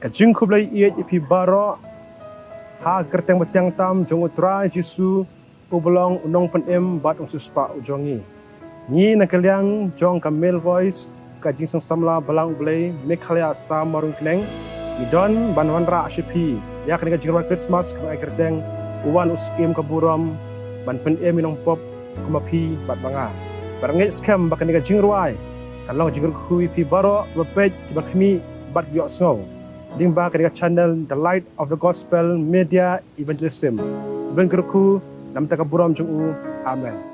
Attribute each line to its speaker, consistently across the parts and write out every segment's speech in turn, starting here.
Speaker 1: Kajing kublai iet ipi baro ha kerteng batiang tam jong utra Jisu ubelong unong penem bat suspa ujongi. Ni nakaliang jong kamel voice kajing sang samla balang ublai mekhalya sa marung kneng midon banwanra ashipi yak ni kajing Christmas kang kerteng uwan uskim kaburam ban penem minong pop kumapi bat banga. Barangai skam bakan ni kajing ruai kalau jing hui pi baro bepej bakmi bat biok snow. Ding ba ketika channel The Light of the Gospel Media Evangelism. Ben kerku nam takaburam jung amen.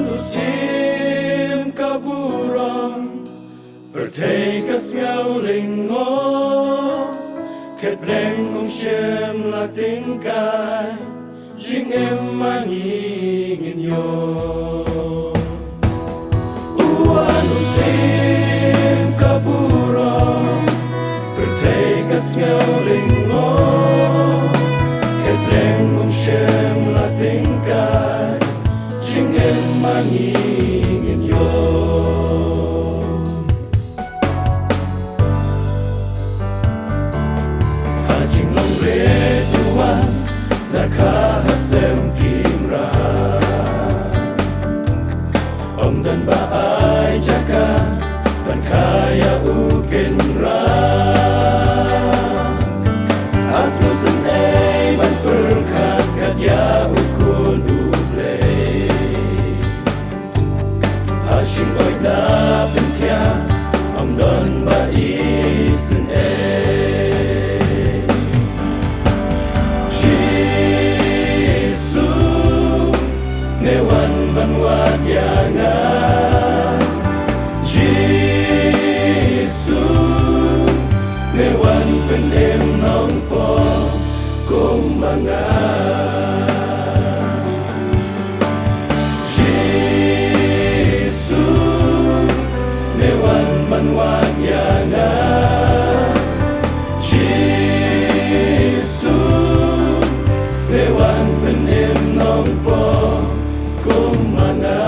Speaker 2: Musim kaburam Bertekas ngau lingo Ket bleng shem la tingkai Jing mangingin yo Musim kaburam Bertekas ngau lingo Ket bleng shem la tingkai Jing mangingin yo Hajing long reduan nakahasem kimra Om dan baai jaka ban kaya ukenra Asno sen ban perkat kadya ukun Hashing oy na pentia am don ba isen Jisu newan banwat yanga Jisu newan penem nong po kumanga Manwat yana Jisu Lewan penem nong po kumanga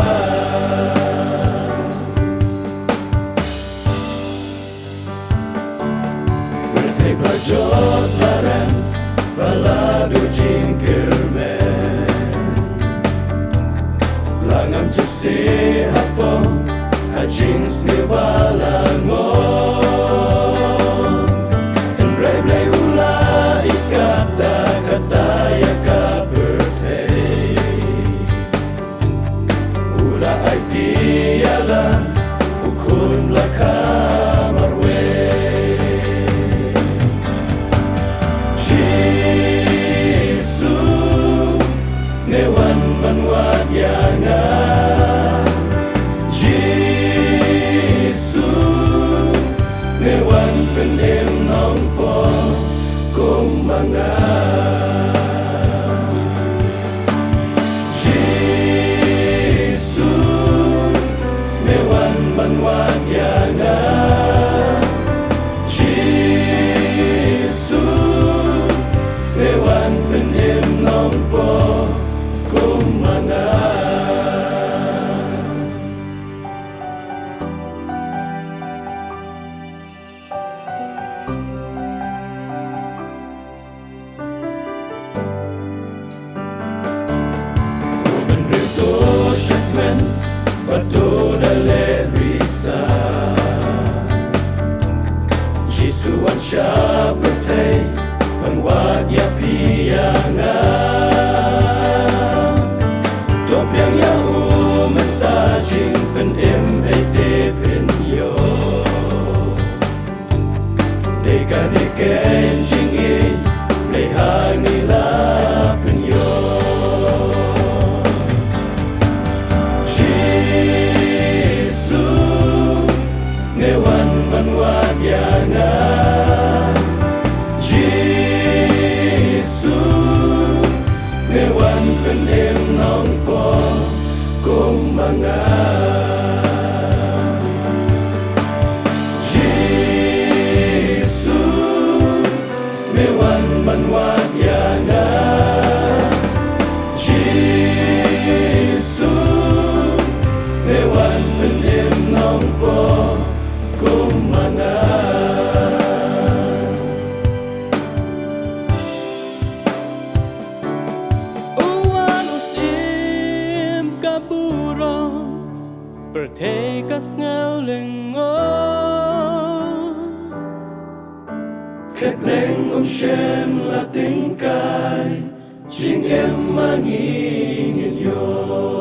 Speaker 2: Berthei blajot laran Balado jingkermen Langam jese hapong Hajing snewalango Henry blay ula ikata kataya ka birthday Ula ay tiyala ukun la kamarwe Jisu newan manwat yanga Newan penem nong po kumanga Jisu newan manwat yanga Jisu newan penem nong po kumanga Bato dale risa Jisuan siya bertay Pangwat ya piyanga Top yang yahu mentajing penem ay tepin yo Deka neken jingin Play hangilan
Speaker 3: Bertekas ngaulingo
Speaker 2: khét neng ông sen là tiếng cài chính em mang nghi nghiền yo